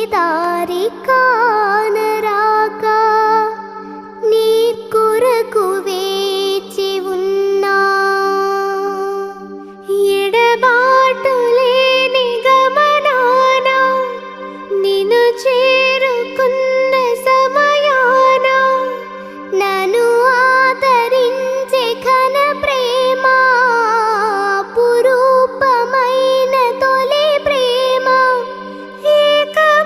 దారి కానరాక నీ కొరకు వేచి ఉన్నా. ఎడబాటు లేని గమనాన నిన్ను